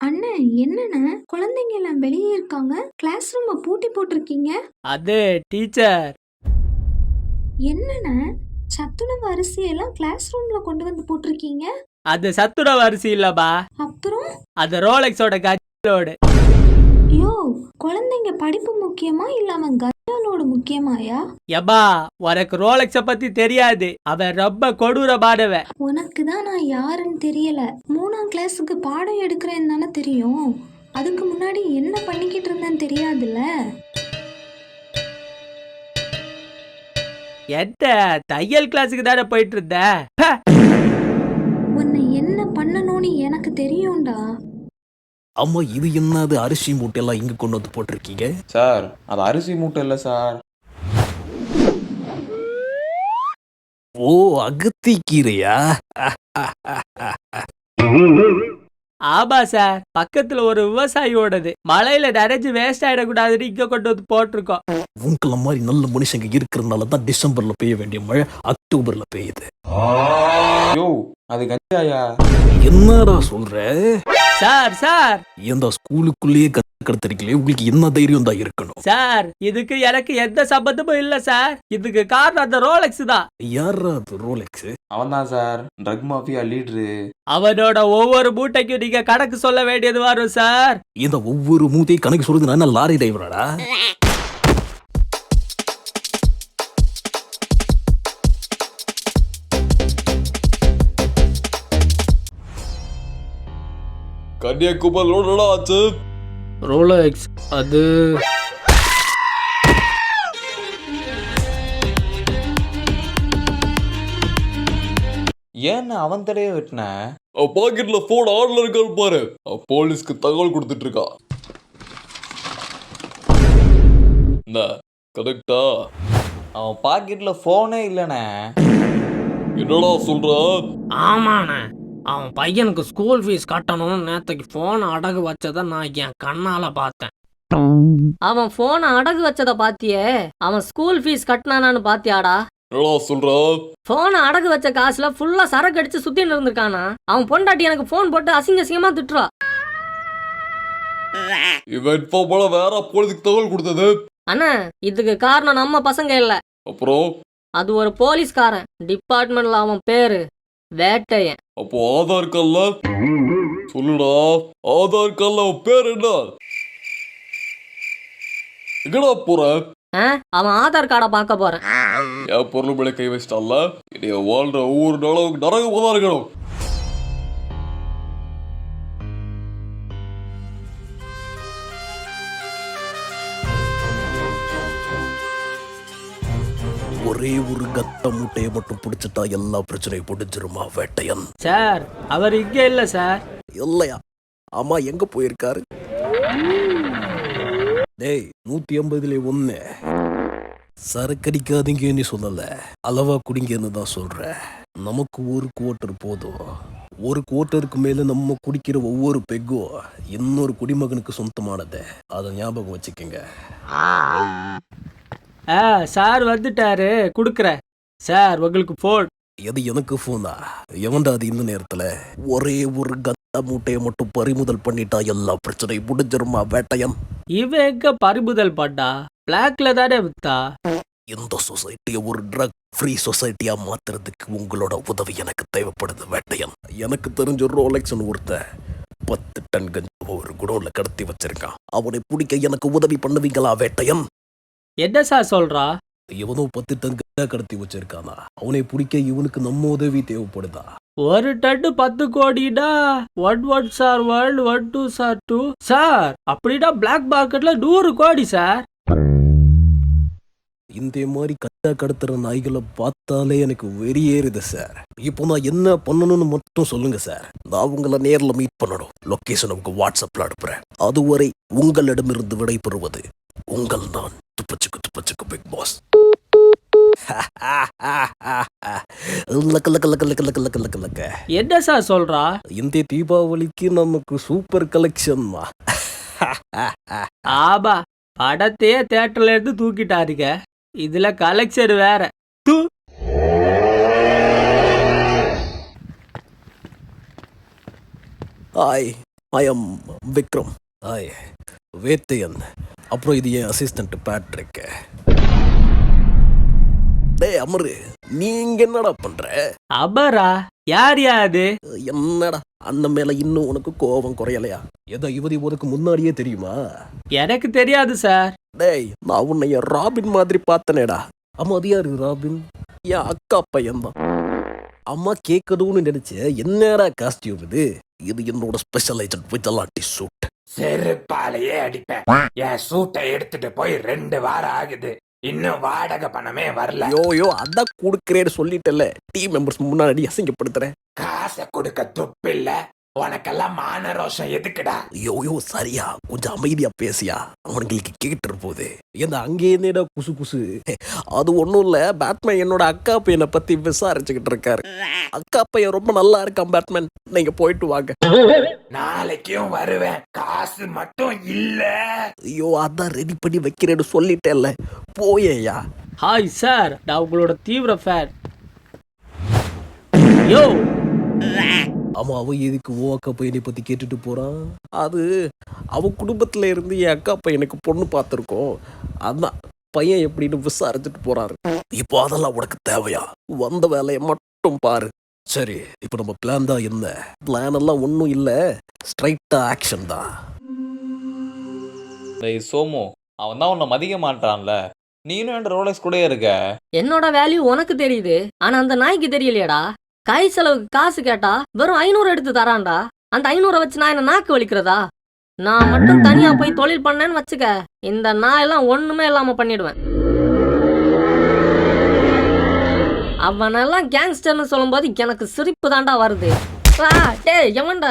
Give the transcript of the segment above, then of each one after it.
அண்ணே, என்னண்ணே குழந்தைங்க எல்லாம் வெளியே இருக்காங்க, கிளாஸ் ரூமை பூட்டி போட்டிருக்கீங்க? அது டீச்சர். என்னண்ணே, சத்துணவு அரிசியெல்லாம் கிளாஸ் ரூம்ல கொண்டு வந்து போட்டிருக்கீங்க? அது சத்துணவு அரிசி இல்லப்பா, அப்புறம்? அது ரோலெக்ஸோட கஜ்ஜலோடு. யோ, குழந்தைங்க படிப்பு முக்கியமா இல்ல அவன் கஜாலோடு முக்கியமாயா? யப்பா, உனக்கு ரோலெக்ஸ பத்தி தெரியாது. அவன் ரொம்ப கொடூர பாடவன். உனக்கு தான் நான் யாருன்னு தெரியல. 3ஆம் கிளாஸுக்கு பாடம் எடுக்கிறேன்னு தானே தெரியும். அதுக்கு முன்னாடி என்ன பண்ணிக்கிட்டு இருந்தேன்னு தெரியாதுல்ல. எந்த தையல் கிளாஸுக்கு தானே போயிட்டு இருந்த? உன்னை என்ன பண்ணணும்னு எனக்கு தெரியும்டா. அம்மா, இது என்னது அரிசி மூட்டையெல்லாம் இங்க கொண்டு வந்து போட்டிருக்கீங்க? சார், அது அரிசி மூட்டை இல்லை சார். ஓ, அகத்தி கீரையா? ஆமா சார், பக்கத்துல ஒரு விவசாயியோடது. மழையில நனைஞ்சு வேஸ்ட் ஆயிடக்கூடாதுன்னு இங்க கொண்டு வந்து போட்டிருக்கோம். உங்கள மாதிரி நல்ல மனுஷங்க இருக்கிறதுனால தான் டிசம்பர்ல பெய்ய வேண்டிய மழை அக்டோபர்ல பெய்யுது. யோ, அது கஞ்சாயா? என்னடா சொல்ற? சார் சார் இந்த ஸ்கூலுக்குள்ளேயே கடத்திருக்கீங்களே, உங்களுக்கு என்ன தைரியம் தான் இருக்கணும்? சார், இதுக்கு எனக்கு எந்த சம்பந்தமும் இல்ல சார். இதுக்கு காரணம் அந்த ரோலெக்ஸ் தான். யாரா அது ரோலெக்ஸ்? அவன் தான் சார், ட்ரக் மாஃபியா லீடரு. அவனோட ஒவ்வொரு மூட்டைக்கும் நீங்க கணக்கு சொல்ல வேண்டியது வரும் சார். இந்த ஒவ்வொரு மூட்டையும் கணக்கு சொல்றது நான் லாரி டிரைவராடா? கன்னியாகுமரியோட ஆச்சு. ரோலெக்ஸ் அது ஏன்னு அவன் தலையே வெட்டின? பாக்கெட்ல போன் ஆன்ல இருக்கான்னு பாரு. போலீஸ்க்கு தகவல் கொடுத்துட்டு இருக்கா. என்ன கரெக்டா? அவன் பாக்கெட்ல போனே இல்லைண்ணே. என்னடா சொல்ற? ஆமாண்ணே, அவன் பையனுக்கு ஸ்கூல் ஃபீஸ் கட்டணும்னு நேற்றுக்கு ஃபோனை அடகு வச்சதை நான் என் கண்ணால பார்த்தேன். அவன் போனை அடகு வச்சத பாத்தியே, அவன் ஸ்கூல் ஃபீஸ் கட்டினானான்னு பாத்தியாடா? என்னடா சொல்ற? போனை அடகு வச்ச காசுல ஃபுல்லா சரக்கு அடிச்சு சுத்தின்னு இருந்திருக்கானா. அவன் பொண்டாட்டி எனக்கு போன் போட்டு அசிங்க அசிங்கமா திட்டுறா. இவன் இப்போ போல வேற போலீஸ்க்கு தகவல் கொடுத்தது. அண்ணா, இதுக்கு காரணம் நம்ம பசங்க இல்ல, அப்புறம் அது ஒரு போலீஸ்காரன். டிபார்ட்மெண்ட்ல அவன் பேரு வேட்டையன். அப்போ ஆதார் கார்டுல சொல்லுடா. ஆதார் கார்டுல அவன் பேர் என்ன? எங்கடா போற? அவன் ஆதார் கார்டை பார்க்க போறேன். என் பொருள் மேல கை வச்சிட்டான்ல, இனிய வாழ்ற ஒவ்வொரு நாளும் நரகமா தான் இருக்கணும். ஒரே ஒரு கத்த மூட்டையை மட்டும் பிடிச்சிட்டா எல்லா பிரச்சனையும் முடிஞ்சிருமா வேட்டையன்? சார், அவர் இங்க இல்ல சார். இல்லையா? ஆமா, எங்க போயிருக்காரு? டேய், 150 1 சரக்கடிக்காதீங்கன்னு சொல்லல, அளவா குடிங்கன்னு தான் சொல்றேன். நமக்கு ஒரு குவார்டர் போதும். ஒரு குவார்டருக்கு மேல நம்ம குடிக்கிற ஒவ்வொரு பெக்கும் இன்னொரு குடிமகனுக்கு சொந்தமானது. அதை ஞாபகம் வச்சுக்கோங்க. சார் வந்துட்டாரு, குடுக்குறேன். சார், உங்களுக்கு போன். எது எனக்கு போனா? எவன்டா அது இந்த நேரத்துல? ஒரே ஒரு கத்த மூட்டையை மட்டும் பறிமுதல் பண்ணிட்டா எல்லா பிரச்சனையும் முடிஞ்சிருமா வேட்டையன்? இவன் எங்க பறிமுதல் பண்ணா? பிளாக்ல தானே வித்தா. இந்த சொசைட்டியை ஒரு ட்ரக் ஃப்ரீ சொசைட்டியா மாத்துறதுக்கு உங்களோட உதவி எனக்கு தேவைப்படுது வேட்டையன். எனக்கு தெரிஞ்ச ரோலெக்ஸ்னு ஒருத்தன் 10 டன் கஞ்சாவை ஒரு குடோன்ல கடத்தி வச்சிருக்கான். அவனை பிடிக்க எனக்கு உதவி பண்ணுவீங்களா வேட்டையன்? என்ன சார் சொல்றா? இவனோ 10 டன் கஞ்சா கடத்தி வச்சிருக்கானா? அவனை பிடிக்க இவனுக்கு நம்ம உதவி தேவைப்படுதா? ஒரு டன்னு 10 கோடினா 1 சார் 1 1 2 சார் 2 சார். அப்படின்னா பிளாக் மார்க்கெட்ல 100 கோடி சார். இந்த மாதிரி கஞ்சா கடத்துற நாய்களை பார்த்தாலே எனக்கு வெறியேறுது சார். இப்போ நான் என்ன பண்ணணும்னு மட்டும் சொல்லுங்க சார். நான் உங்களை நேரில் மீட் பண்ணணும். லொகேஷன் உங்க வாட்ஸ்அப்ல அனுப்புறேன். அதுவரை உங்களிடமிருந்து விடைபெறுவது உங்கள் நான் துப்பச்சுக்கு பிக் பாஸ். என்ன சார் சொல்றா? இந்த தீபாவளிக்கு நமக்கு சூப்பர் கலெக்ஷன்மா. ஆபா, படத்தையே தியேட்டர்ல இருந்து தூக்கிட்டாருங்க. இதுல கலெக்ஷன் வேற. Hi, I am Vikram. Hi, Vettaiyan. அப்புறம் இது என் அசிஸ்டன்ட் பேட்ரிக். டேய் அமரு, நீங்க என்னடா பண்ற? அபரா? யார் அது? என்னடா அண்ணன் மேல இன்னும் உனக்கு கோபம் குறையலையா? ஏதோ இவருக்கு முன்னாடியே தெரியுமா? எனக்கு தெரியாது சார். டேய், நான் உன்னை என் ராபின் மாதிரி பார்த்தனேடா. அம்மா அது யாரு ராபின்? என் அக்கா பையன் தான். அம்மா கேட்கணும்னு நினைச்சேன். என்னடா காஸ்டியூம் இது? இது என்னோட ஸ்பெஷலைஸ்ட் விஜலாட்டி சூட். செருப்பாலேயே அடிப்பேன். என் சூட்டை எடுத்துட்டு போய் 2 வாரம் ஆகுது, இன்னும் வாடகை பணமே வரல. யோ அதான் கொடுக்கிறேன்னு சொல்லிட்டல. டீம் மெம்பர்ஸ் முன்னாடி அசிங்கப்படுத்துறேன். காசை கொடுக்க துப்பில்ல. உனக்கெல்லாம் மான ரோஷம் எதுக்குடா? யோ சரியா, கொஞ்சம் அமைதியா பேசியா, அவனுங்களுக்கு கேட்டுரு போகுது. ஏன்னா அங்கே என்னடா குசு குசு? அது ஒன்றும் இல்லை, பேட்மேன் என்னோட அக்கா பையனை பத்தி விசாரிச்சுக்கிட்டு இருக்காரு. அக்கா பையன் ரொம்ப நல்லா இருக்கான் பேட்மேன், நீங்க போயிட்டு வாங்க. நாளைக்கும் வருவேன், காசு மட்டும் இல்ல. ஐயோ அதான் ரெடி பண்ணி வைக்கிறேன்னு சொல்லிட்டேன்ல, போயேயா. ஹாய் சார், நான் உங்களோட தீவிர ஃபேன். யோ ஆமா, அவ எதுக்கு ஓ அக்கா பையனை பத்தி கேட்டுட்டு போறான்? அது அவ குடும்பத்துல இருந்து என் அக்கா பையனுக்கு பொண்ணு பார்த்துருக்கோம், அதான் பையன் எப்படின்னு விசாரிச்சுட்டு போறாரு. இப்போ அதெல்லாம் உனக்கு தேவையா? வந்த வேலையை மட்டும் பாரு. சரி, இப்போ நம்ம பிளான் தான் என்ன? பிளான் எல்லாம் ஒன்றும் இல்லை, ஸ்ட்ரைட்டா ஆக்ஷன் தான். டேய் சோமு, அவன் தான் உன்னை மதிக்க மாட்டான்ல, நீனும் என் ரோலெக்ஸ் கூட இருக்க. என்னோட வேல்யூ உனக்கு தெரியுது, ஆனா அந்த நாய்க்கு தெரியலையாடா. கை செலவுக்கு காசு கேட்டா வெறும் 500 எடுத்து தரான்டா. அந்த 500 வச்சு நான் என்ன நாக்கு வலிக்கிறதா? நான் மட்டும் தனியா போய் தொழில் பண்ணேன்னு வச்சுக்க, இந்த நாயெல்லாம் ஒண்ணுமே இல்லாம பண்ணிடுவேன். அவனெல்லாம் கேங்ஸ்டர்னு சொல்லும்போது எனக்கு சிரிப்பு தாண்டா வருது. டேய் எவன்டா?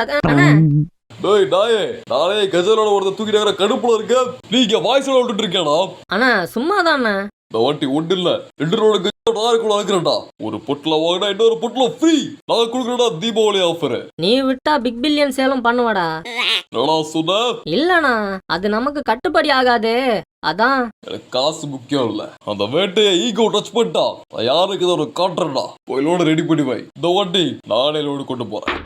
டேய் நாயே, நானே கஜலோட ஒருத்தர் தூக்கிட்டு கடுப்புல இருக்க, நீங்க வாய்ஸ் விட்டுட்டு இருக்கேனா? அண்ணா சும்மா தானே. இந்த வாட்டி ஒண்ணு இல்ல, 2 ரோட நாருக்குள்ள ஆக்குறேன்டா. ஒரு பொட்டில வாங்கினா இன்னொரு பொட்டில ஃப்ரீ. நான் கொடுக்குறேன்டா தீபாவளி ஆஃபர். நீ விட்டா பிக் பில்லியன் சேலும் பண்ணுவடா. என்னடா சொன்ன? இல்லண்ணா, அது நமக்கு கட்டுப்படி ஆகாதே, அதான். எனக்கு காசு முக்கியம் இல்ல, அந்த வேட்டையை ஈகோ டச் பண்ணிட்டா நான் யாருக்கு இதை ஒரு காட்டுறேன்டா. போய் லோடு ரெடி பண்ணி வை, இந்த வாட்டி நானே லோடு கொண்டு போறேன்.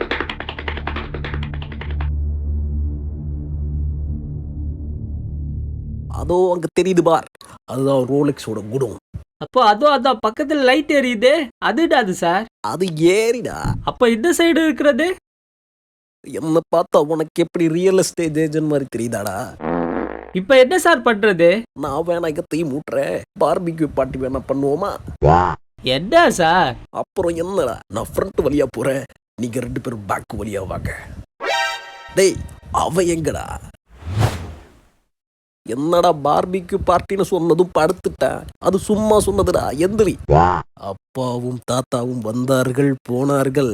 அதோ அங்க தெரியுது பார், அதுதான் ரோலெக்ஸோட குணம். அப்போ அதான் பக்கத்துல லைட் எரியுது, அதுடாது சார். அது ஏறிடா. அப்ப இந்த சைடு இருக்கிறது? என்ன பார்த்தா உனக்கு எப்படி ரியல் எஸ்டேட் ஏஜென்ட் மாதிரி தெரியுதாடா? இப்ப என்ன சார் பண்றது? நான் வேணா இங்க தீ மூட்டுறேன், பார்பிக்யூ பார்ட்டி வேணா பண்ணுவோமா? என்ன சார்? அப்புறம் என்னடா, நான் ஃப்ரண்ட் வழியா போறேன், நீங்க 2 பேரும் பேக் வழியா வாங்க. டேய் அவ எங்கடா? என்னடா பார்பிக்யூ பார்ட்டின்னு சொன்னதும் படுத்துட்டேன், அது சும்மா சொன்னதுடா, எந்திரி. அப்பாவும் தாத்தாவும் வந்தார்கள் போனார்கள்,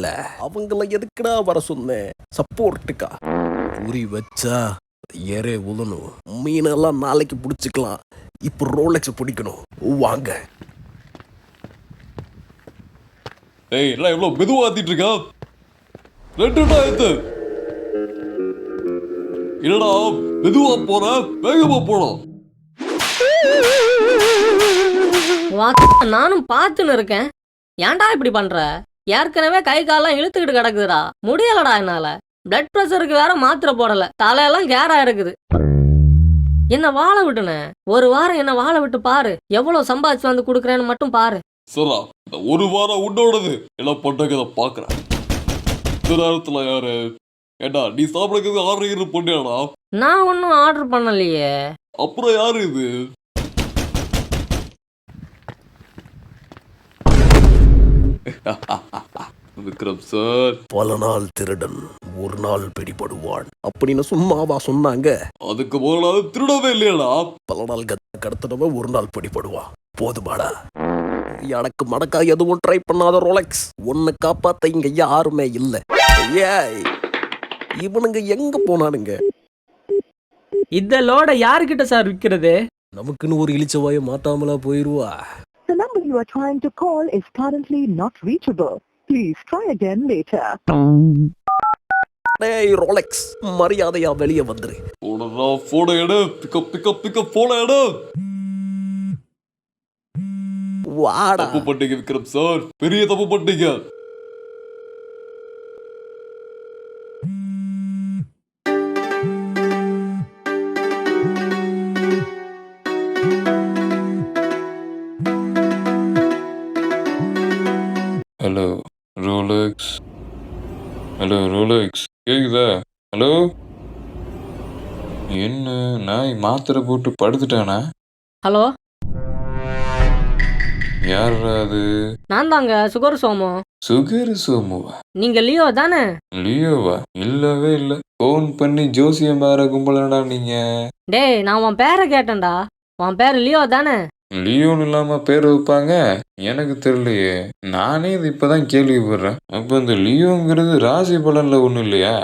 அவங்கள எதுக்குடா வர சொன்னேன்? சப்போர்ட்டுக்கா? குறி வச்சா ஏரே உழணும். மீனெல்லாம் நாளைக்கு பிடிச்சிக்கலாம், இப்போ ரோலெக்ஸ் பிடிக்கணும், வாங்க. ஏய் எல்லாம் எவ்வளவு மெதுவா ஆத்திட்டு இருக்கா? 2 ஆயிடுத்து. என்னடா மெதுவா போற, வேகமா போனோம். நானும் பார்த்துன்னு இருக்கேன், ஏன்டா இப்படி பண்ற? ஏற்கனவே கை காலெல்லாம் இழுத்துக்கிட்டு கிடக்குதுடா, முடியலடா என்னால. பிளட் பிரஷருக்கு வேற மாத்திரை போடல, தலையெல்லாம் கேரா இருக்குது. என்ன வாழ விட்டுன, ஒரு வாரம் என்ன வாழ விட்டு பாரு, எவ்வளவு சம்பாதிச்சு வந்து குடுக்கறேன்னு மட்டும் பாரு. சரா, இந்த 1 வாரம் உன்னோடது, எல்லாம் பண்றத பாக்குறேன். இந்த நேரத்துல யாரு? ஏண்டா நீ சாப்பிடறதுக்கு ஆர்டர் பண்ணியாடா? நான் ஒன்னும் ஆர்டர் பண்ணலையே. அப்புறம் யாரு இது? விக்ரம் சார். பல நாள் திருடன் ஒரு நாள் பிடிபடுவான் அப்படின்னு சும்மாவா சொன்னாங்க? அதுக்கு முதல்ல திருடவே இல்லையாடா? பல நாள் கடத்தினவன் ஒரு நாள் பிடிபடுவான், போதுமாடா? எனக்கு மடக்கா எதுவும் ட்ரை பண்ணாத ரோலெக்ஸ், உன்னை காப்பாத்த இங்க யாருமே இல்ல. ஏய் இவனுங்க எங்க போனானுங்க? இந்த லோட யாருக்கிட்ட சார் விற்கிறது? நமக்குன்னு ஒரு இளிச்சவாய மாட்டாமலா போயிருவா? The number you are trying to call is currently not reachable. Please try again later. டேய் ரோலெக்ஸ், மரியாதையா வெளியே வந்துரு. உடனே போன எடு, பிக்கப் போன எடு. வாடா. தப்பு பண்ணீங்க விக்ரம் சார், பெரிய தப்பு பண்ணீங்க. என்ன நாய் மாத்திரை போட்டு படுத்துட்டானா? ஹலோ, யார் அது? நான் தாங்க சுகர் சோமு. சுகர் சோமுவா? நீங்க லியோ தானே? லியோவா? இல்லவே இல்ல. ஃபோன் பண்ணி ஜோசியம் பார கும்பலடா நீங்க. டேய், நான் உன் பேரை கேட்டேன்டா. உன் பேர் லியோ தானே? லியோன்னு இல்லாம பேர் வைப்பாங்க? எனக்கு தெரியலையே. நானே இது இப்பதான் கேள்விப்படுறேன். அப்ப இந்த லியோங்கிறது ராசி பலன்ல ஒண்ணும் இல்லையா?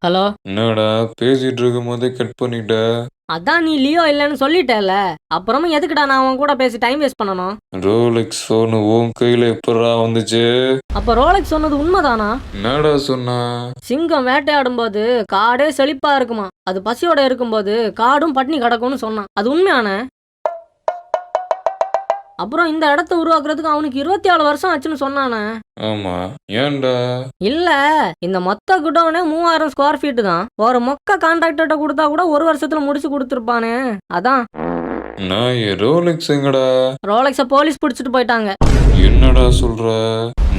ஹலோ, என்னடா பேசிட்டு இருக்கும் போதே கட் பண்ணிட்ட? அதான் நீ லியோ இல்லைன்னு சொல்லிட்டேல, அப்புறமா எதுக்குடா நான் உன் கூட பேசி டைம் வேஸ்ட் பண்ணணும்? ரோலெக்ஸ் போன் உன் கையில எப்படா வந்துச்சு? அப்ப ரோலெக்ஸ் சொன்னது உண்மைதானா? என்னடா சொன்னா? சிங்கம் வேட்டையாடும் போது காடே செழிப்பா இருக்குமா, அது பசியோட இருக்கும்போது காடும் பட்டினி கிடக்கும்னு சொன்னான். அது உண்மையான? அப்புறம் இந்த இடத்த உருவாக்குறதுக்கு அவனுக்கு 24 வருஷம் ஆச்சுன்னு சொன்னானே. ஆமா, ஏன்டா? இல்ல, இந்த மொத்த குடோனே 3000 ஸ்கொயர் ஃபீட் தான். ஒரு மொக்க கான்ட்ராக்டர்கிட்ட கொடுத்தா கூட 1 வருஷத்துல முடிச்சு கொடுத்துருப்பானே. அதான். நான் ரோலெக்ஸ் எங்கடா? ரோலெக்ஸ போலீஸ் பிடிச்சிட்டு போயிட்டாங்க. என்னடா சொல்ற?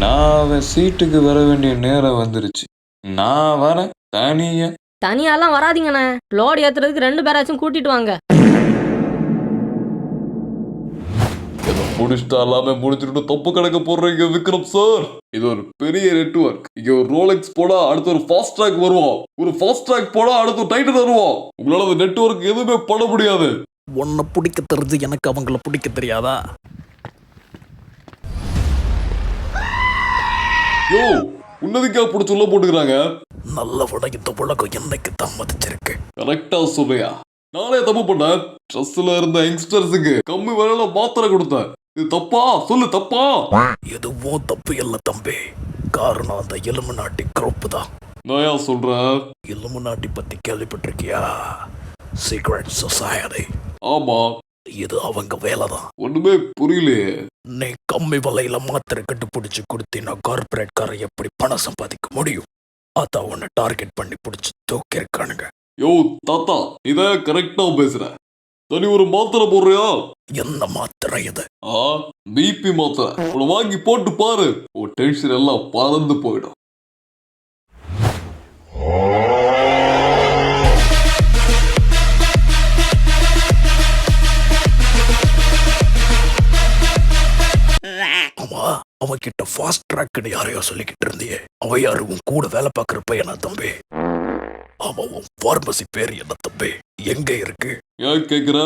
நான் அவன் சீட்டுக்கு வர வேண்டிய நேரம் வந்துருச்சு. நான் வரேன் தனியா. தனியாலாம் வராதீங்கண்ணே, லோடு ஏத்துறதுக்கு 2 பேராச்சும் கூட்டிட்டு வாங்க. முடிச்சுட்டா எல்லாமே முடிச்சுட்டு தப்பு கணக்கு போடுறீங்க விக்ரம் சார். இது ஒரு பெரிய நெட்வொர்க். இங்க ஒரு ரோலெக்ஸ் போடா அடுத்து ஒரு ஃபாஸ்ட் ட்ராக் வருவோம், ஒரு ஃபாஸ்ட் ட்ராக் போடா அடுத்து டைட்டன் வருவோம். உங்களால அந்த நெட்வொர்க் எதுவுமே பண்ண முடியாது. உன்னை பிடிக்க தெரிஞ்சு எனக்கு அவங்கள பிடிக்க தெரியாதா? யோ, உன்னதுக்கா பிடிச்சி உள்ள போட்டுக்கிறாங்க. நல்ல விட இந்த உலகம் என்னைக்கு தான் மதிச்சிருக்கு. கரெக்டா சொல்றியா? நானே தப்பு பண்ணேன். ட்ரெஸ்ல இருந்த யங்ஸ்டர்ஸுக்கு கம்மி விலையில மாத்திரை கொடுத்தேன். இது தப்பா? சொல்லு, தப்பா? எதுவும் தப்பு இல்ல தம்பி. காரணம் அந்த இலுமினாட்டி குரூப் தான். நான் ஏன் சொல்றேன்? இலுமினாட்டி பத்தி கேள்விப்பட்டிருக்கியா? Secret society. ஆமா. இது அவங்க வேலை தான். ஒண்ணுமே புரியலையே. நீ கம்மி விலையில மாத்திரை கண்டுபிடிச்சு கொடுத்தீங்கன்னா கார்பரேட் காரை எப்படி பணம் சம்பாதிக்க முடியும்? அதான் உன்னை டார்கெட் பண்ணி பிடிச்சி தூக்கிருக்கானுங்க. யோ தாத்தா, இத கரெக்டா பேசுற. தனி ஒரு மாத்திரை போடுறியா? என்ன மாத்திரை இது? பிபி மாத்திரை. உன்னை வாங்கி போட்டு பாரு, உன் டென்ஷன் எல்லாம் பறந்து போயிடும். ஆமா, அவன்கிட்ட ஃபாஸ்ட் ட்ராக்னு யாரையோ சொல்லிக்கிட்டு இருந்தியே, அவ யாரு? உன் கூட வேலை பார்க்குற பையனா தம்பி? அவன் உன் பார்மசி பேர் என்ன தம்பி? எங்க இருக்கு? ஏன் கேக்குற?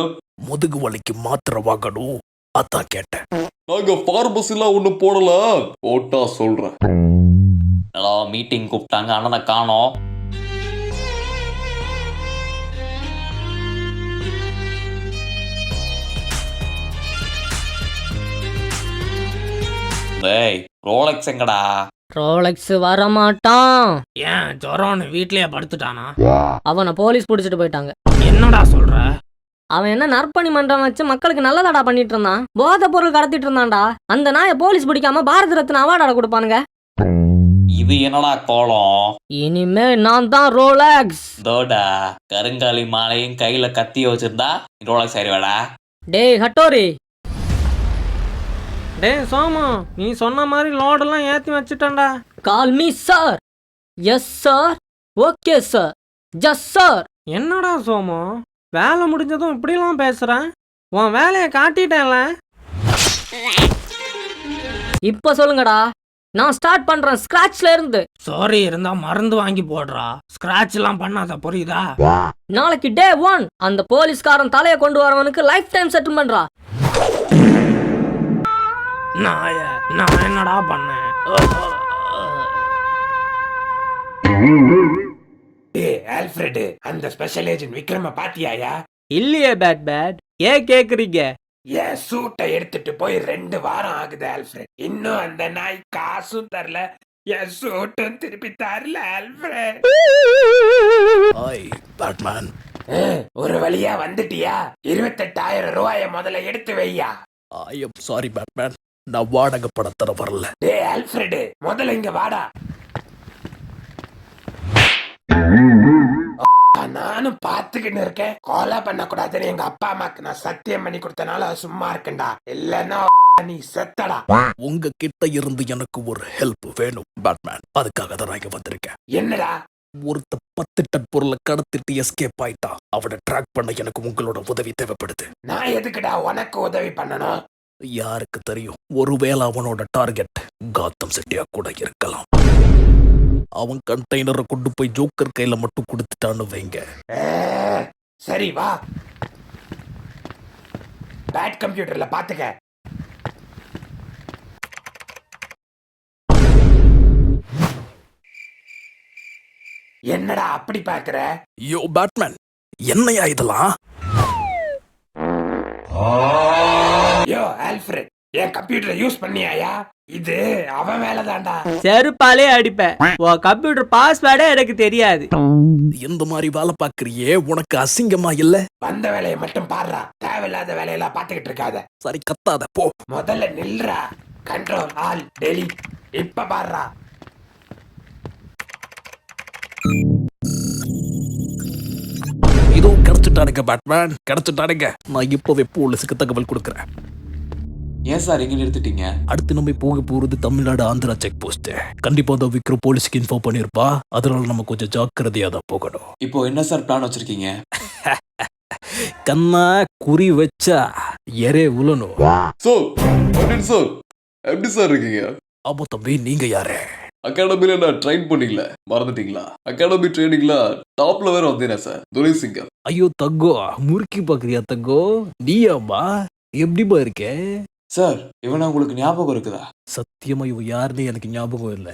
முதுகு வலிக்கு மாத்திரை வாங்கணும், அதான் கேட்டேன். நாங்க பார்மசிலாம் ஒண்ணு போடல, போட்டா சொல்றேன். மீட்டிங் கூப்பிட்டாங்க, அண்ணனை காணோம். டேய், ரோலெக்ஸ் எங்கடா? ரோலெக்ஸ் வரமாட்டான். ஏன் ஜொரம்னு வீட்லயே படுத்துட்டானா? அவனை போலீஸ் பிடிச்சிட்டு போயிட்டாங்க. என்னடா சொல்ற? அவன் என்ன நற்பணி மன்றம் வச்சு மக்களுக்கு நல்லதாடா பண்ணிட்டு இருந்தான். போதை பொருள் கடத்திட்டு இருந்தான்டா. அந்த நாயை போலீஸ் பிடிக்காம பாரத ரத்னா அவார்டாட கொடுப்பானுங்க. இது என்னடா கோலம்? இனிமே நான் தான் ரோலெக்ஸ். தோடா, கருங்காலி மாலையும் கையில கத்திய வச்சிருந்தா ரோலெக்ஸ் ஆயிடுவாடா. டேய் ஹட்டோரி. டேய் சோமு, நீ சொன்ன மாதிரி லோடெல்லாம் ஏற்றி வச்சுட்டேன்டா. Call me sir. Yes sir. Okay sir. ஜஸ் சார். என்னடா சோமு, வேலை முடிஞ்சதும் இப்படிலாம் பேசுகிறேன்? உன் வேலையை காட்டிட்டேன்ல. இப்போ சொல்லுங்கடா, நான் ஸ்டார்ட் பண்றேன் ஸ்கிராட்ச்ல இருந்து. சாரி இருந்தா மருந்து வாங்கி போடுறா. ஸ்கிராட்ச் எல்லாம் பண்ணாத, புரியுதா? நாளைக்கு டே 1 அந்த போலீஸ்காரன் தலையை கொண்டு வரவனுக்கு லைஃப் டைம் செட்டில் பண்றா. நான் என்னடா பண்ணேன்? ஆல்ஃபிரட், அந்த ஸ்பெஷல் ஏஜென்ட் விக்ரம பாத்தியாயா? இல்லையே பேட். ஏன் கேட்குறீங்க? என் சூட்டை எடுத்துட்டு போய் 2 வாரம் ஆகுது ஆல்ஃபிரட். இன்னும் அந்த நாய் காசும் தரல, என் சூட்டும் திருப்பி தரல ஆல்ஃபிரட். Hi Batman. ஒரு வழியா வந்துட்டியா? 28,000 ரூபாய முதல்ல எடுத்து வையா. ஐ எம் சாரி பேட்மேன், நான் வாடகை படத்தர வரல. டேய் ஆல்ஃபிரட், முதல்ல இங்க வாடா. நானும் பாத்துக்கிட்டு இருக்கேன். கொலை பண்ண கூடாதுன்னு எங்க அப்பா அம்மாக்கு நான் சத்தியம் பண்ணி கொடுத்தனால சும்மா இருக்கேன்டா. இல்லன்னா நீ செத்தடா. உங்க கிட்ட இருந்து எனக்கு ஒரு ஹெல்ப் வேணும் பேட்மேன், அதுக்காக தான் நான் இங்க வந்திருக்கேன். என்னடா? ஒருத்த 10 டன் பொருளை கடத்திட்டு எஸ்கேப் ஆயிட்டா. அவனை ட்ராக் பண்ண எனக்கு உங்களோட உதவி தேவைப்படுது. நான் எதுக்குடா உனக்கு உதவி பண்ணணும்? யாருக்கு தெரியும், ஒருவேளை அவனோட டார்கெட் காத்தம் சிட்டியா கூட இருக்கலாம். அவன் கண்டெய்னரை கொண்டு போய் ஜோக்கர் கையில மட்டும் கொடுத்துட்டான்னு வைங்க. சரி வா, பேட் கம்ப்யூட்டர்ல பாத்துக்க. என்னடா அப்படி பாக்குற? யோ பேட்மேன், என்னையா இதெல்லாம்? யோ ஆல்ஃபிரட், என் கம்ப்யூட்டரை யூஸ் பண்ணியாயா? இது அவன் வேலைதான்டா. செருப்பாலே அடிப்பேன். உன் கம்ப்யூட்டர் பாஸ்வேர்டே எனக்கு தெரியாது. இந்த மாதிரி வேலை பாக்குறியே, உனக்கு அசிங்கமா இல்ல? வந்த வேலையை மட்டும் பாடுறா, தேவையில்லாத வேலையெல்லாம் பாத்துக்கிட்டு இருக்காத. சரி கத்தாத போ. முதல்ல நில்றா. Control all delete. இப்ப பாடுறா. இதோ கிடைச்சிட்டானுங்க பேட்மேன், கிடைச்சிட்டானுங்க. நான் இப்பவே போலீஸுக்கு தகவல் கொடுக்கறேன். ஏன் சார் இங்கே நிறுத்திட்டீங்க? அடுத்து நம்ம போக போறது தமிழ்நாடு ஆந்திரா செக் போஸ்ட். கண்டிப்பா அந்த விக்ரம் போலீஸ்க்கு இன்ஃபார்ம் பண்ணிருப்பா. அதனால நம்ம கொஞ்சம் ஜாக்கிரதையா தான் போகணும். இப்போ என்ன சார் பிளான் வச்சிருக்கீங்க? கண்ணா குறி வச்சா எரே உலணும். சார் எப்படி சார் இருக்கீங்க? ஆமா தம்பி, நீங்க யாரு? அகாடமில நான் ட்ரெயின் பண்ணீங்களா, மறந்துட்டீங்களா? அகாடமி ட்ரைனிங்ல டாப்ல வேற வந்தேனா சார், துரை சிங்கர். ஐயோ தங்கோ, முறுக்கி பாக்குறியா தங்கோ? நீயாமா? எப்படிமா இருக்கே? சார் இவனை உங்களுக்கு ஞாபகம் இருக்குதா? சத்தியமா இவ யாருன்னு எனக்கு ஞாபகம் இல்ல.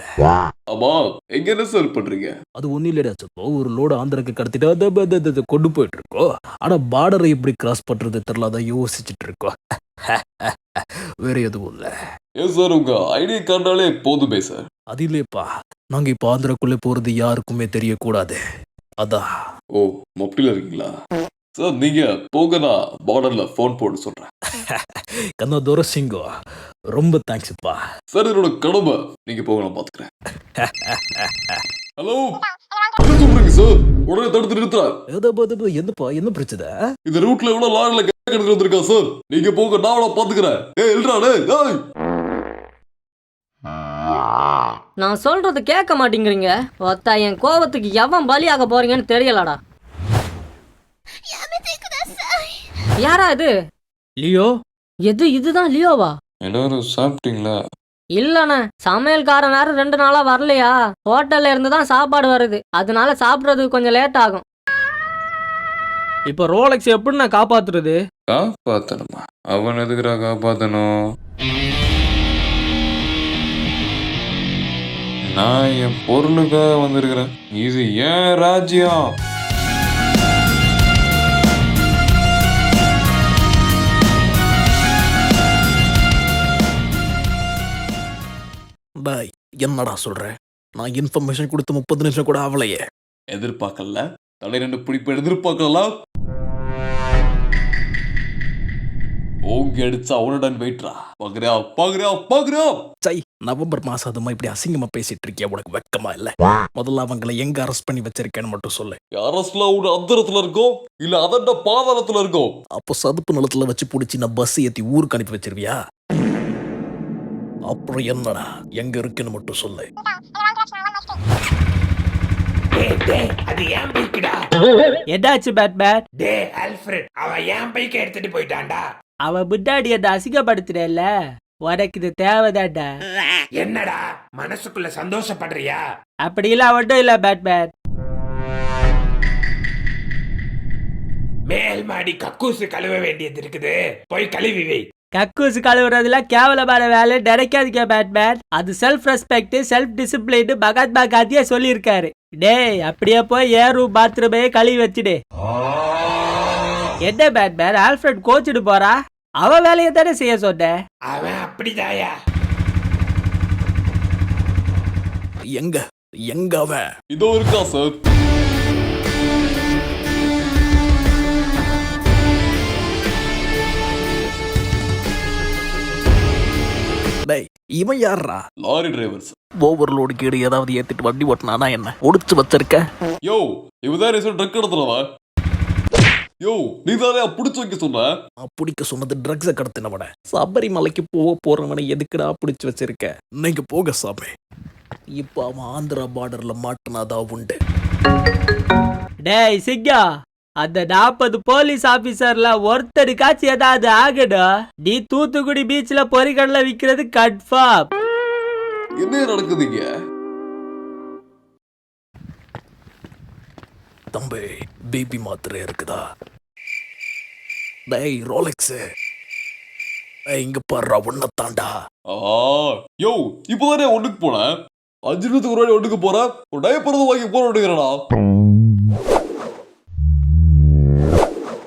ஆமா, எங்க என்ன சார் பண்றீங்க? அது ஒன்னும் இல்லடா சப்போ, ஒரு லோடு ஆந்திராக்கு கடத்திட்டு கொண்டு போயிட்டு இருக்கோம். ஆனா பார்டரை எப்படி கிராஸ் பண்றது தெரியல, அதான் யோசிச்சுட்டு இருக்கோம். வேற எதுவும் இல்ல. ஏன் சார் உங்க ஐடி கார்டாலே போதுமே சார். அது இல்லையப்பா, நாங்க இப்ப ஆந்திராக்குள்ள போறது யாருக்குமே தெரியக்கூடாது, அதான். ஓ, மொபைல இருக்கீங்களா சார்? நீங்க போகனா பார்டர்ல போன் போட்டு சொல்றேன். கண்ணா துரசிங்கோ, ரொம்ப தேங்க்ஸ்ப்பா. சார் என்னோட கடமை, நீங்க போக நான் பாத்துக்கிறேன். ஹலோ, என்ன சொல்றீங்க சார்? உடனே தடுத்து நிறுத்துறேன். என்னப்பா, என்ன பிரச்சனை? இந்த ரூட்ல எவ்வளவு லாரில கிடக்கு வந்திருக்கா சார்? நீங்க போக, நான் அவளை பாத்துக்கிறேன். ஏய். நான் சொல்றது கேட்க மாட்டேங்கிறீங்க. ஒத்தா என் கோபத்துக்கு எவன் பலியாக போறீங்கன்னு தெரியலடா. யாரா இது? லியோ. எது இதுதான் லியோவா? எல்லாரும் சாப்பிட்டீங்களா? இல்லண்ணே, சமையல்காரன் வேற 2 நாளா வரலையா? ஹோட்டல்ல இருந்து தான் சாப்பாடு வருது, அதனால சாப்பிடுறதுக்கு கொஞ்சம் லேட் ஆகும். இப்போ ரோலெக்ஸ் எப்படி நான் காப்பாத்துறது? காப்பாத்தணுமா? அவன் எதுக்குறா காப்பாத்தணும்? நான் என் பொருளுக்காக வந்திருக்கிறேன். இது ஏன் ராஜ்யம். பாய், என்னடா சொல்ற? நான் இன்ஃபர்மேஷன் கொடுத்து 30 நிமிஷம் கூட ஆகலையே. எதிர்பார்க்கல, தலை 2 பிடிப்பு எதிர்பார்க்கலாம். ஓங்கி அடிச்சா அவனுடன் வெயிட்ரா. பாக்குறியா? சை, நவம்பர் மாசம் அதுமா இப்படி அசிங்கமா பேசிட்டு இருக்கியா? உனக்கு வெக்கமா இல்ல? முதல்ல அவங்களை எங்க அரெஸ்ட் பண்ணி வச்சிருக்கேன்னு மட்டும் சொல்லு. அரசுல ஒரு அந்தரத்துல இருக்கோம், இல்ல அதண்ட பாதாளத்துல இருக்கோம். அப்போ சதுப்பு நிலத்துல வச்சு புடிச்சு நான் பஸ் ஏத்தி ஊருக்கு அனுப்பி வச்சிருவியா? அப்புறம் என்னடா, எங்க இருக்குன்னு மட்டும் சொல்லு. அது ஏன் பைக்குடா? என்னாச்சு பேட்மேன்? டே ஆல்ஃபிரட், அவன் ஏன் பைக்கை எடுத்துட்டு போயிட்டான்டா. அவ புட்டாடி அதை அசிங்கப்படுத்துறேல்ல, உனக்கு இது தேவைதான்டா. என்னடா மனசுக்குள்ள சந்தோஷப்படுறியா? அப்படிலாம் மட்டும் இல்ல பேட்மேன். மேல் மாடி கக்கூசு கழுவ வேண்டியது இருக்குது, போய் கழுவி வை. கக்கூசு கழுவுறதுல கேவலமான வேலை நினைக்காதீங்க பேட்மேன். அது self respect, self discipline Mahatma காந்தியே சொல்லியிருக்காரு. டேய், அப்படியே போய் ஏன் ரூம் பாத்ரூமே கழுவி வச்சுடு. என்ன பேட்மேன், ஆல்ஃபிரட் கோச்சிட்டு போறா? அவ வேலையை தானே செய்ய சொன்ன. அவன் அப்படிதாயா? எங்க அவன்? இதோ இருக்கா சார். டேய், இவன் யாரா? Lorry driver sir. ஓவர்லோடு கீடு ஏதாவது ஏத்திட்டு வண்டி ஓட்டினானா என்ன? ஒடிச்சு வச்சிருக்க. யோ, இவதான் ட்ரக் கடத்துறவா? யோ, நீ தானே புடிச்சு வைக்க சொன்ன? பிடிக்க சொன்னது ட்ரக்ஸை கடத்தினவன. சபரிமலைக்கு போறவனை எதுக்குடா பிடிச்சு வச்சிருக்க? நீங்க போக சாமி. இப்போ அவன் ஆந்திரா பார்டர்ல மாட்டினாதான் உண்டு. டேய் சிங்கா, அந்த 40 போலீஸ் ஆபீசர்ல ஒருத்தருக்காச்சும் ஏதாவது ஆகணும். நீ தூத்துக்குடி பீச்ல பொறிகடல விக்கிறது கன்ஃபார்ம். என்ன நடக்குதுங்க? தம்பி, பேபி மாத்திரை இருக்குதா? டேய் ரோலெக்ஸ், இங்க பாரு ஒன்னத்தாண்டா. யோ, இப்போதானே ஒண்ணுக்கு போனேன். 5 நிமிஷத்துக்கு ஒரு ஒண்ணுக்கு போறேன். ஒரு டைப்பர் வாங்கி போற விட்டுக்கிறடா.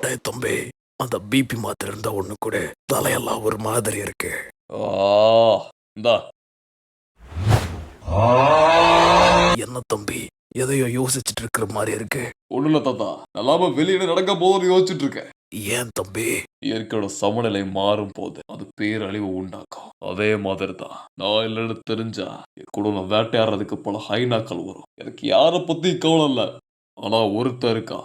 டேய் தம்பி, அந்த பிபி மாத்திரை இருந்தா ஒண்ணு கூட. தலையெல்லாம் ஒரு மாதிரி இருக்கு. இந்தா. என்ன தம்பி, எதையோ யோசிச்சுட்டு இருக்கிற மாதிரி இருக்கு. ஒண்ணு இல்ல தாத்தா, நல்லாம வெளியிட நடக்க போதும் யோசிச்சுட்டு இருக்கேன். ஏன் தம்பி? இயற்கையோட சமநிலை மாறும் போது அது பேரழிவு உண்டாக்கும். அதே மாதிரி தான் நான் இல்லைன்னு தெரிஞ்சா என் கூட நான் வேட்டையாடுறதுக்கு பல ஹைனாக்கள் வரும். எனக்கு யாரை பத்தி கவலை இல்ல, ஆனா ஒருத்தர் இருக்கா.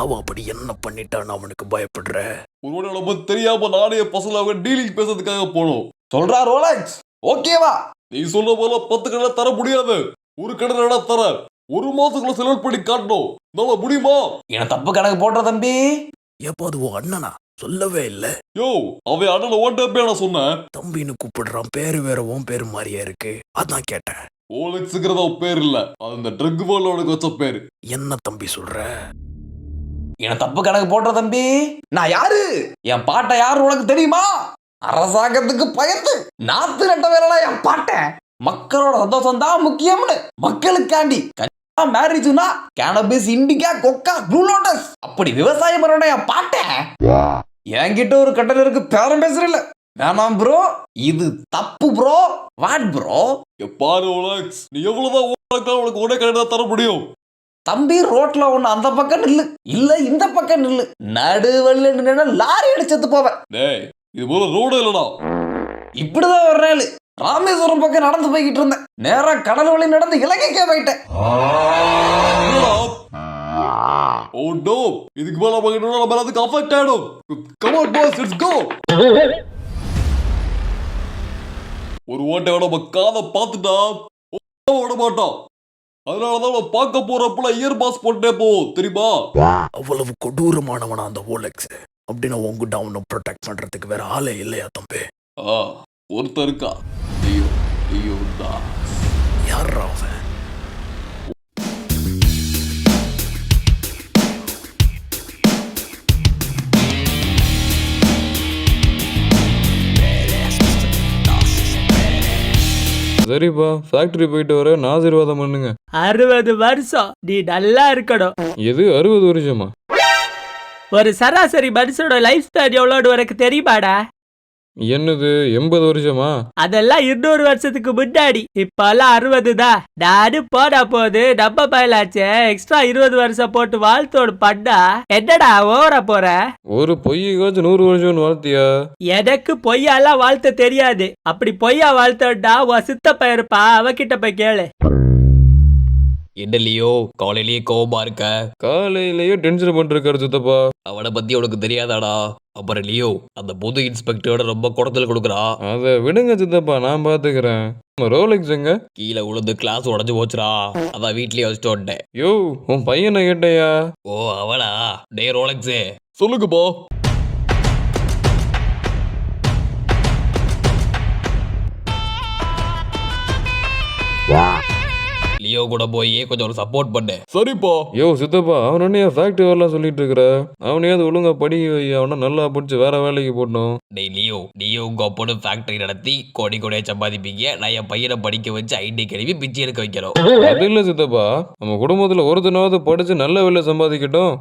அவன் அப்படி என்ன பண்ணிட்டான்னு அவனுக்கு பயப்படுற? ஒருவேளை நம்ம தெரியாம நானே பசங்க அவங்க டீலிங் பேசுறதுக்காக போனோம். சொல்றா ரோலக்ஸ், ஓகேவா? நீ சொல்ற போல 10 கடை தர முடியாது. ஒரு கடை தர 1 மாசத்துக்குள்ள செலவு பண்ணி காட்டணும். நல்ல முடியுமா? என்ன தப்பு கணக்கு போடுற தம்பி? எப்போ அது உன் அண்ணனா? சொல்லவே இல்ல. யோ, அவன் அண்ணனை ஓட்டப்பே நான் சொன்னேன். தம்பின்னு கூப்பிடுறான், பேரு வேற உன் பேரு மாதிரியா இருக்கு, அதான் கேட்டேன். ரோலக்ஸ்ங்கிறத பேர் இல்ல, அது இந்த ட்ரக் வேர்ல்டோட வச்ச பேரு. என்ன தம்பி சொல்ற? என்ன தப்பு கணக்கு போடுற தம்பி? நான் யாரு? என் பாட்டை யாரு உனக்கு தெரியுமா? அரசாங்கத்துக்கு பயந்து நாத்து நட்ட வேலை என் பாட்டேன். மக்களோட சந்தோஷம் தான் முக்கியம்னு மக்களுக்காண்டி மேரேஜ்னா கேனபிஸ், இண்டிகா, கொக்கா, ப்ளூ லோட்டஸ் அப்படி விவசாயம் பண்ண என் பாட்டேன். என்கிட்ட ஒரு கட்டளை இருக்கு, பேரம் பேசுறல வேணாம் ப்ரோ, இது தப்பு ப்ரோ. What bro? பாரு ரோலக்ஸ், நீ எவ்வளவுதான் உனக்கு ஒரே கடை தர முடியும். தம்பி, ரோட்ல ஒண்ணு அந்த பக்கம் நில்லு, இல்ல இந்த பக்கம் நில்லு, நடுவல்ல நின்னா லாரி அடிச்சது போவேன். டேய், இது போல ரோடு இல்லடா. இப்படிதான் ஒரு நாள் ராமேஸ்வரம் பக்கம் நடந்து போய்கிட்டு இருந்தேன். நேரா கடல் வழி நடந்து இலங்கைக்கே போயிட்டேன். ஓ நோ, இதுக்கு மேல நம்ம அதுக்கு அஃபெக்ட் ஆயிடும். Come on boys, let's go. ஒரு ஓட்டையோட நம்ம காதை பார்த்துட்டா விட மாட்டோம். அதனாலதான் நம்ம பார்க்க போறப்பல இயர் பாஸ் போட்டே போவோம், தெரியுமா? அவ்வளவு கொடூரமானவனா அந்த ரோலெக்ஸ்? அப்படின்னா உங்ககிட்ட அவனை ப்ரொடெக்ட் பண்றதுக்கு வேற ஆளே இல்லையா தம்பி? ஒருத்தர் இருக்கா, யாரா அவன்? சரிப்பா, ஃபேக்டரி போயிட்டு வர நான் ஆசீர்வாதம் பண்ணுங்க. 60 வருஷம் நீ நல்லா இருக்கணும். எது 60 வருஷமா? ஒரு சராசரி மனுஷனோட லைஃப் ஸ்பேன் எவ்வளோன்னு உனக்கு தெரியுமாடா? என்னது 80 வருஷமா? அதெல்லாம் 200 வருஷத்துக்கு முன்னாடி. இப்பெல்லாம் 60 தான். நானு போனா போது நம்ம பயலாச்சே எக்ஸ்ட்ரா 20 வருஷம் போட்டு வாழ்த்தோடு பண்ணா என்னடா ஓவரா போற? ஒரு பொய்யக்காச்சும் 100 வருஷம்னு வாழ்த்தியா? எனக்கு பொய்யாலாம் வாழ்த்த தெரியாது. அப்படி பொய்யா வாழ்த்தோண்டா உன் சித்தப்ப இருப்பா, அவகிட்ட போய் கேளு. என்ன லியோ, காலையிலேயே கோபமா இருக்க? காலையிலேயே டென்ஷன் பண்ணிருக்காரு சித்தப்பா. அவனை பத்தி உனக்கு தெரியாதாடா? அப்புறம் லியோ, அந்த புது இன்ஸ்பெக்டரோட ரொம்ப குடத்துல கொடுக்குறா. அதை விடுங்க சித்தப்பா, நான் பாத்துக்கிறேன். ரோலெக்ஸ் எங்க? கீழே உளுந்து கிளாஸ் உடஞ்சு போச்சுடா, அதான் வீட்லயே வச்சுட்டு வந்துட்டேன். யோ, உன் பையனை கேட்டையா? ஓ அவனா? டே ரோலெக்ஸே, சொல்லுங்கப்பா. லியோ கூட போய் கொஞ்சம் ஒரு சப்போர்ட் பண்ணு. சரிப்பா. யோ சித்தப்பா, அவன் என்ன ஃபேக்டரி வரலாம் சொல்லிட்டு இருக்கிற? அவனையாவது ஒழுங்கா படிக்க வை, அவனை நல்லா படிச்சு வேற வேலைக்கு போடணும். டேய் லியோ உங்க அப்பனு ஃபேக்டரி நடத்தி கோடியா சம்பாதிப்பீங்க. நான் என் பையனை படிக்க வச்சு ஐடி கழுவி பிச்சை எடுக்க வைக்கிறோம். அது இல்ல சித்தப்பா, நம்ம குடும்பத்துல ஒருத்தனாவது படிச்சு நல்ல வேலை சம்பாதிக்கட்டும்.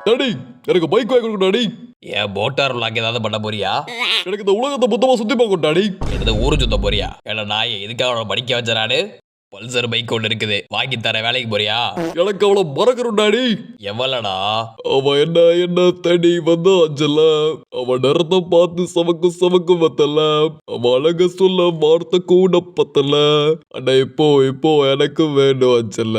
டாடி, எனக்கு பைக் வாங்கி கொடுங்க டாடி. ஏன் மோட்டார் லாக் ஏதாவது பண்ண போறியா? எனக்கு இந்த உலகத்தை மொத்தமா சுத்தி பார்க்கணும் டாடி. எனது ஊரு சுத்த போறியா? ஏன்னா நான் எதுக்காக அவனை படிக்க வச்சறானு? பல்சர் பைக் ஒன்று இருக்குது, வாங்கி தர. வேலைக்கு போறியா? எனக்கு அவளை மறக்கணும் டாடி. எவ்வளடா? அவன் என்ன தடி வந்தா அஞ்சல. அவன் நிறத்தை பார்த்து சமக்கு பத்தல. அவன் அழக சொல்ல வார்த்தை கூட பத்தல. ஆனா இப்போ எனக்கு வேணும் அஞ்சல.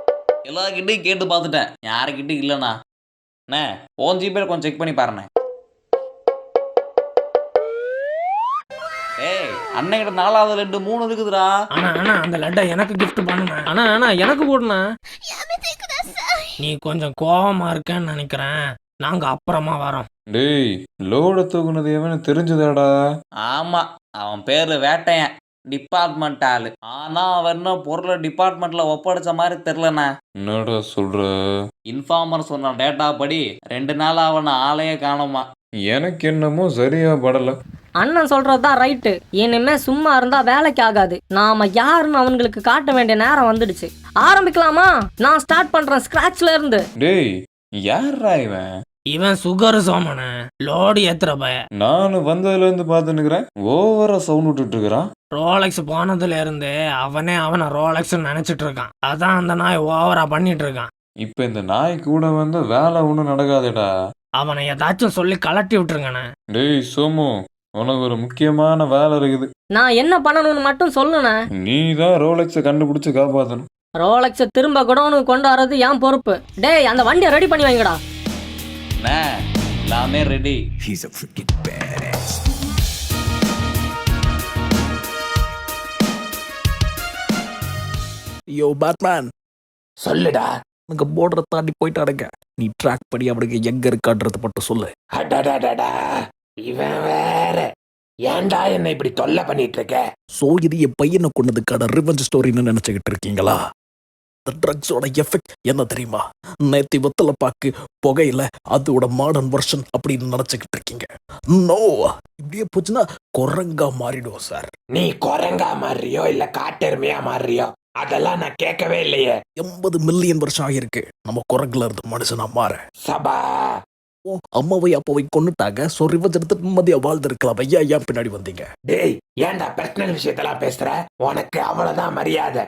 எல்லார்கிட்டையும் கேட்டு பார்த்துட்டேன், யாருக்கிட்டையும் இல்லைண்ணா. அண்ணே உன் ஜிபேல கொஞ்சம் செக் பண்ணி பாருண்ணே. ஏய் அண்ணன்கிட்ட 4வது லட்டு 3 இருக்குதுடா. அண்ணா அந்த லட்டை எனக்கு கிஃப்ட் பண்ணுண்ணா. அண்ணா எனக்கு போடுண்ணா. நீ கொஞ்சம் கோவமா இருக்கேன்னு நினைக்கிறேன். நாங்க அப்புறமா வரோம். டேய் லோட தூக்குனது எவனு தெரிஞ்சதாடா? ஆமா, அவன் பேரு வேட்டையன், டிபார்ட்மெண்ட் ஆளு. ஆனா அவன் இன்னும் பொருளை டிபார்ட்மெண்ட்ல ஒப்படைச்ச மாதிரி தெரிலண்ணா. என்னடா சொல்ற? இன்ஃபார்மர் சொன்ன டேட்டா படி 2 நாள் அவனை ஆளையே காணோமா. எனக்கு என்னமோ சரியா படல. அண்ணன் சொல்றதுதான் ரைட்டு. இனிமே சும்மா இருந்தா வேலைக்கு ஆகாது. நாம யாருன்னு அவங்களுக்கு காட்ட வேண்டிய நேரம் வந்துடுச்சு. ஆரம்பிக்கலாமா? நான் ஸ்டார்ட் பண்றேன் ஸ்கிராச்ல இருந்து. டேய் யாரா இவன்? இவன் சுகர் சோமன லோடு ஏத்துற பய. நானும் வந்ததுல இருந்து பார்த்துன்னுக்குறேன், ஓவரா சவுண்ட் விட்டுட்டு இருக்கிறான். ரோலெக்ஸ் போனதுல இருந்து அவனை ரோலெக்ஸ் நினைச்சிட்டு இருக்கான். அதான் அந்த நாய் ஓவரா பண்ணிட்டு இருக்கான். இப்ப இந்த நாய் கூட வந்து வேலை ஒன்றும் நடக்காதேடா. அவனை ஏதாச்சும் சொல்லி கலட்டி விட்டுருங்கண்ணே. டேய் சோமு, உனக்கு ஒரு முக்கியமான வேலை இருக்குது. நான் என்ன பண்ணணும்னு மட்டும் சொல்லுண்ணே. நீ தான் ரோலெக்ஸை கண்டுபிடிச்சு காப்பாற்றணும். ரோலெக்ஸை திரும்ப குடோனுக்கு கொண்டு வர்றது என் பொறுப்பு. டேய் அந்த வண்டியை ரெடி பண்ணி வைங்கடா. அண்ணே எல்லாமே ready. He's a freaking badass. Yo Batman, சொல்லுடா. அங்க போர்டரை தாண்டி போயிட்டாருங்க. நீ ட்ராக் பண்ணி அவனுக்கு எங்க இருக்கான்றது மட்டும் சொல்லு. அடடடடா, இவன் வேற. ஏன்டா என்ன இப்படி தொல்லை பண்ணிட்டு இருக்க? சோ இது என் பையனை கொண்டதுக்கான ரிவெஞ்ச் ஸ்டோரின்னு நினைச்சுக்கிட்டு இருக்கீங்களா? இந்த ட்ரக்ஸோட எஃபெக்ட் என்ன தெரியுமா? நேத்தி வெத்தலை பாக்கு புகையில அதோட மாடர்ன் வெர்ஷன் அப்படின்னு நினைச்சுக்கிட்டு இருக்கீங்க. நோ, இப்படியே போச்சுன்னா குரங்கா மாறிடுவோம் சார். நீ குரங்கா மாறியோ இல்ல காட்டெருமையா மாறியோ அதெல்லாம் நான் கேட்கவே இல்லையே. 80 மில்லியன் வருஷம் ஆகிருக்கு நம்ம குரங்குல இருந்து மனுஷனா மாற. சபா, அம்மாவை அப்பாவை கொண்டுட்டாங்க. ஸோ ரிவெஞ்ச் எடுத்து நிம்மதியா வாழ்ந்துருக்கலாம். ஐயா ஏன் பின்னாடி வந்தீங்க? டேய் ஏன்டா பர்சனல் விஷயத்தெல்லாம் பேசுற? உனக்கு அவ்வளவுதான் மரியாதை.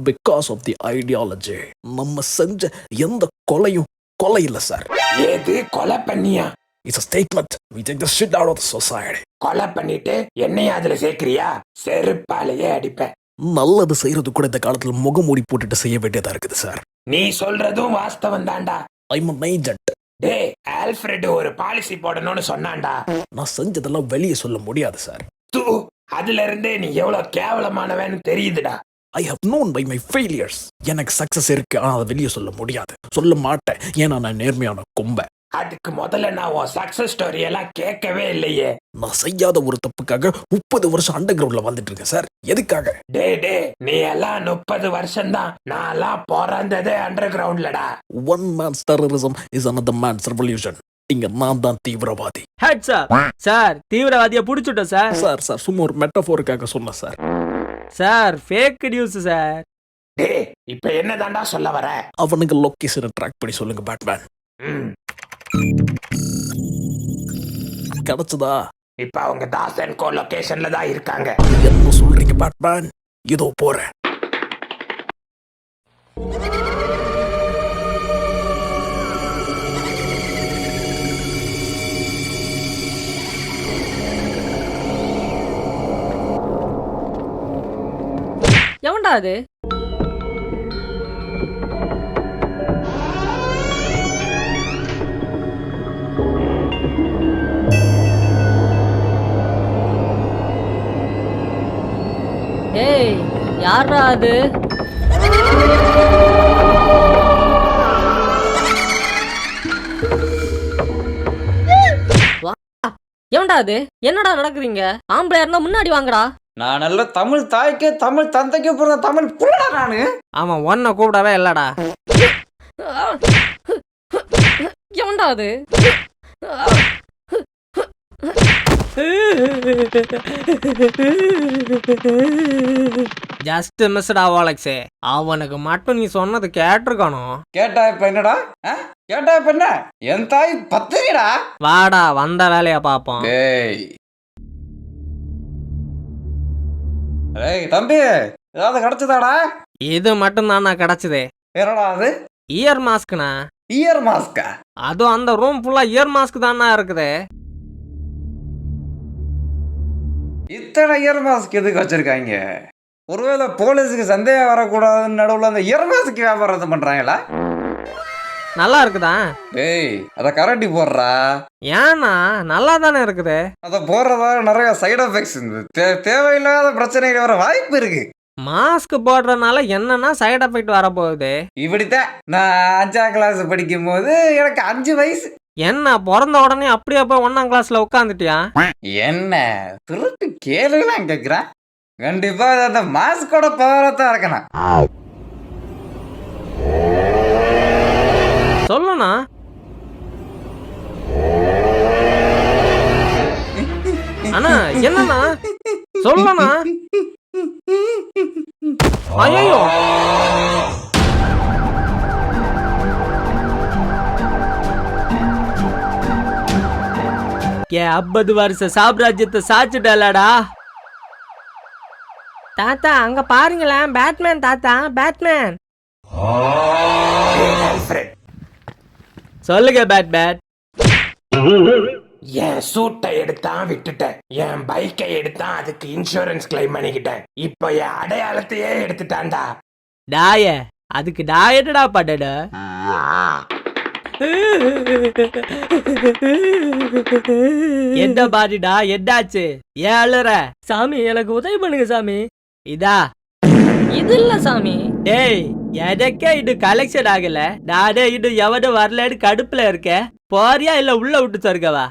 Because of the ideology. நம்ம செஞ்ச எந்த கொலையும் கொலை இல்ல சார். ஏது கொலை பண்ணியா? It's a statement. We take the shit out of the society. கொலை பண்ணிட்டு என்னைய அதுல சேர்க்கிறியா? செருப்பாலேயே அடிப்பேன். நல்லது செய்யறது கூட இந்த காலத்துல முகமூடி போட்டுட்டு செய்ய வேண்டியதா இருக்குது சார். நீ சொல்றதும் வாஸ்தவம் தான்டா. I'm an agent. டேய் ஆல்ஃபிரட் ஒரு பாலிசி போடணும்னு சொன்னான்டா. நான் செஞ்சதெல்லாம் வெளியே சொல்ல முடியாது சார். தூ, அதுல இருந்தே நீ எவ்வளவு கேவலமானவன்னு தெரியுதுடா. I have known by my failures. எனக்கு சக்சஸ் இருக்கு, ஆனா அதை வெளியே சொல்ல முடியாது. சொல்ல மாட்டேன், ஏன்னா நான் நேர்மையான கொம்பை. அதுக்கு முதல்ல நான் உன் சக்சஸ் ஸ்டோரி எல்லாம் கேட்கவே இல்லையே. நான் செய்யாத ஒரு தப்புக்காக 30 வருஷம் அண்டர் கிரவுண்ட்ல வந்துட்டு இருக்கேன் சார். எதுக்காக? டே நீ எல்லாம் 30 வருஷம் தான். நான் எல்லாம் பிறந்ததே under கிரவுண்ட்லடா. One man's terrorism is another man's revolution. இங்க நான் தான் தீவிரவாதி. Heads up sir. தீவிரவாதியை பிடிச்சுட்டோம் சார். சார் சும்மா ஒரு மெட்டஃபோருக்காக சொன்னேன் sir. Sir fake news sir. டே இப்ப என்னதான்டா சொல்ல வர? அவனுக்கு லொகேஷனை ட்ராக் பண்ணி சொல்லுங்க பேட்மேன். கிடைச்சதா? இப்ப அவங்க தாசன் கோ லொகேஷன்ல தான் இருக்காங்க. என்ன சொல்றீங்க பேட்மேன்? இதோ போறேன். எவன்டா அது? ஏய் யாரா அது? எவன்டா அது? என்னடா நடக்குறீங்க? ஆம்பளை இருந்தா முன்னாடி வாங்கடா. நான் நல்ல தமிழ் தாய்க்கே தமிழ் தந்தைக்கே பிறந்த தமிழ் புள்ளடா நானு. அவன் ஒன்ன கூப்பிடவே இல்லடா. எவன்டா அது? ஜஸ்ட் மிஸ்டா ரோலெக்ஸே. அவனுக்கு மட்டும் நீ சொன்னது கேட்டிருக்கணும். கேட்டா இப்ப என்னடா? கேட்டா இப்ப என்ன? என் தாய் பத்திரிடா. வாடா வந்த வேலைய பாப்போம். டேய் ஏய் தம்பி, ஏதாவது கிடைச்சதாடா? இது மட்டும் தானா கிடைச்சதே. என்னடா அது? இயர் மாஸ்க்னா. இயர் மாஸ்கா? அதுவும் அந்த ரூம் ஃபுல்லா இயர் மாஸ்க் தானா இருக்குது. இத்தனை இயர் மாஸ்க் எதுக்கு வச்சிருக்காங்க? ஒருவேளை போலீஸுக்கு சந்தேகம் வரக்கூடாதுன்னு நடுவில் அந்த இயர் மாஸ்க் வியாபாரத்தை பண்றாங்களா? நல்லா இருக்குதா? டேய் அத கரண்டி போடுறா. ஏன்னா நல்லா தானே இருக்குது. அத போடுறதால நிறைய சைடு எஃபெக்ட்ஸ் தேவையில்லாத பிரச்சனைகள் வர வாய்ப்பு இருக்கு. மாஸ்க் போடுறதுனால என்னன்னா சைடு எஃபெக்ட் வரப்போகுது. இப்படித்தான் நான் 5ஆம் கிளாஸ் படிக்கும் போது எனக்கு 5 வயசு. என்ன பிறந்த உடனே அப்படியே போய் 1ஆம் கிளாஸ்ல உட்காந்துட்டியா? என்ன திருட்டு கேள்விலாம் கேட்குறேன். கண்டிப்பா அது அந்த மாஸ்கோட பவரை தான் இருக்கணும். சொல்லுண்ணா. அண்ணா என்னண்ணா சொல்லுண்ணா. ஐயோ ஏ 50 வருஷ சாம்ராஜ்யத்தை சாச்சிட்டலடா. தாத்தா அங்க பாருங்களேன், பேட்மேன் தாத்தா, பேட்மேன். ஆல்ஃபிரட், சொல்லுங்க பேட்மேன். என் சூட்டை எடுத்தான் விட்டுட்டேன், என் பைக்கை எடுத்தான் அதுக்கு இன்சூரன்ஸ் கிளைம் பண்ணிக்கிட்டேன், இப்போ என் அடையாளத்தையே எடுத்துட்டான்டா. டாய அதுக்கு நான் என்னடா பண்ணட? என்ன பாருடா, என்னாச்சு? ஏன் அழுற? சாமி எனக்கு உதவி பண்ணுங்க சாமி. இதா இது இல்ல சாமி. டேய் எனக்கே இன்னும் கலெக்ஷன் ஆகல, நானே இன்னும் எவனும் வரலன்னு கடுப்புல இருக்கேன். போறியா இல்ல உள்ள விட்டு சொர்க்கவா?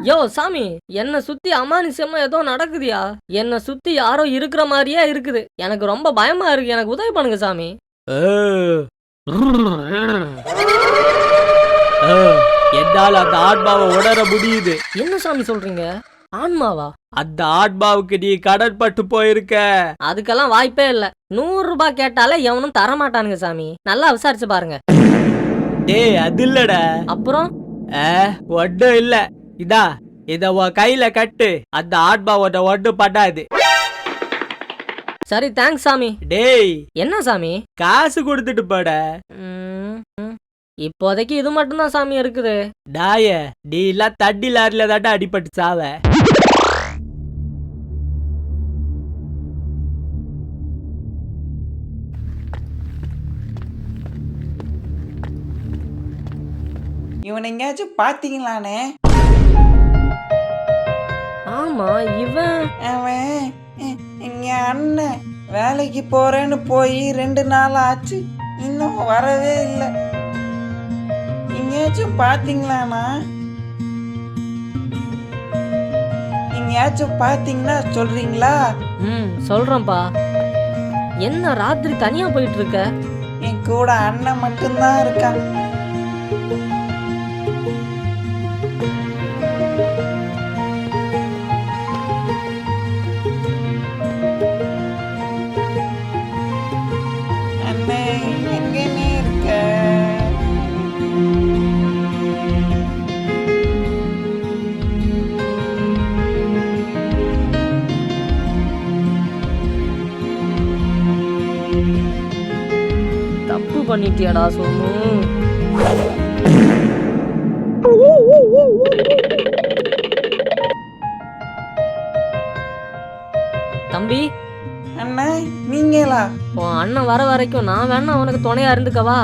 யோ சாமி, என்ன சுத்தி அமானுஷமா ஏதோ நடக்குதுயா. என்ன சுத்தி யாரோ இருக்கிற மாதிரியே இருக்குது. எனக்கு ரொம்ப பயமா இருக்கு, எனக்கு உதவி பண்ணுங்க சாமி. என்னால அந்த ஆத்மாவை உணர முடியுது. என்ன சாமி சொல்றீங்க? ஆன்மாவா? அந்த ஆத்மாவுக்கு நீ கடன் பட்டு போயிருக்க. அதுக்கெல்லாம் வாய்ப்பே இல்ல. 100 ரூபாய் கேட்டாலே எவனும் தரமாட்டானுங்க சாமி, நல்லா விசாரிச்சு பாருங்க. டேய் அது இல்லடா. அப்புறம் ஒன்னும் இல்ல. இதா இத உன் கையில கட்டு, அந்த ஆத்மாவோட ஒண்ணு பண்ணாது. சரி தேங்க்ஸ் சாமி. டேய் என்ன சாமி? காசு கொடுத்துட்டு போட. இப்போதைக்கு இது மட்டும்தான் சாமி இருக்குது. டாய நீ எல்லாம் தண்ணி லாரில தாண்டா அடிபட்டு சாவ. இவன் எங்கேயாச்சும் பாத்தீங்களானே? ஆமா இவன் அவன் எங்க அண்ணன் வேலைக்கு போறேன்னு போய் 2 நாள் ஆச்சு, இன்னும் வரவே இல்லை. எங்கேயாச்சும் பாத்தீங்களாண்ணா? எங்கேயாச்சும் பாத்தீங்கன்னா சொல்றீங்களா? சொல்றேன்ப்பா. என்ன ராத்திரி தனியா போயிட்டு இருக்க? என் கூட அண்ணன் மட்டும்தான் இருக்கான். தப்பு பண்ணிட்டியாடா சோமு. தம்பி. அண்ணா நீங்களா? உன் அண்ணன் வர வரைக்கும் நான் வேணா அவனுக்கு துணையா இருந்துக்கவா?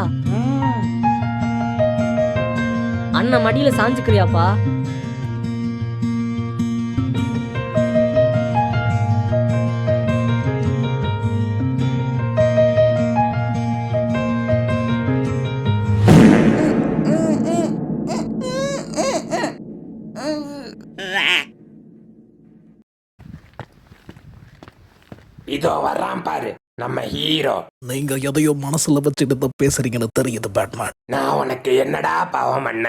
அண்ணன் மடியில சாஞ்சுக்கிறியாப்பா? இதோ வர்றான் பாரு நம்ம ஹீரோ. நீங்க எதையோ மனசுல வச்சுட்டு தான் பேசுறீங்கன்னு தெரியுது பேட்மேன். நான் உனக்கு என்னடா பாவம் பண்ண?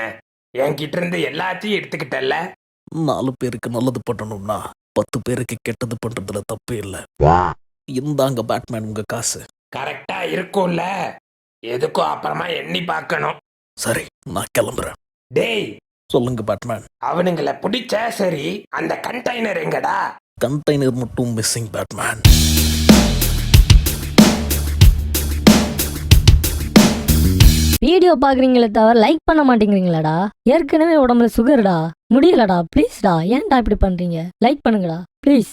என்கிட்ட இருந்து எல்லாத்தையும் எடுத்துக்கிட்டல. 4 பேருக்கு நல்லது பண்ணணும்னா 10 பேருக்கு கெட்டது பண்றதுல தப்பு இல்ல. இந்தாங்க பேட்மேன் உங்க காசு. கரெக்டா இருக்கும்ல, எதுக்கும் அப்புறமா எண்ணி பார்க்கணும். சரி நான் கிளம்புறேன். டேய் சொல்லுங்க பேட்மேன். அவனுங்களை பிடிச்ச சரி, அந்த கண்டெய்னர் எங்கடா? கண்டெய்னர் மட்டும் மிஸ்ஸிங் பேட்மேன். வீடியோ பாக்குறீங்களே தவிர லைக் பண்ண மாட்டேங்கிறீங்களாடா? ஏற்கனவே உடம்புல சுகர்டா, முடியலடா. ப்ளீஸ்டா, ஏன்டா இப்படி பண்றீங்க? லைக் பண்ணுங்கடா ப்ளீஸ்.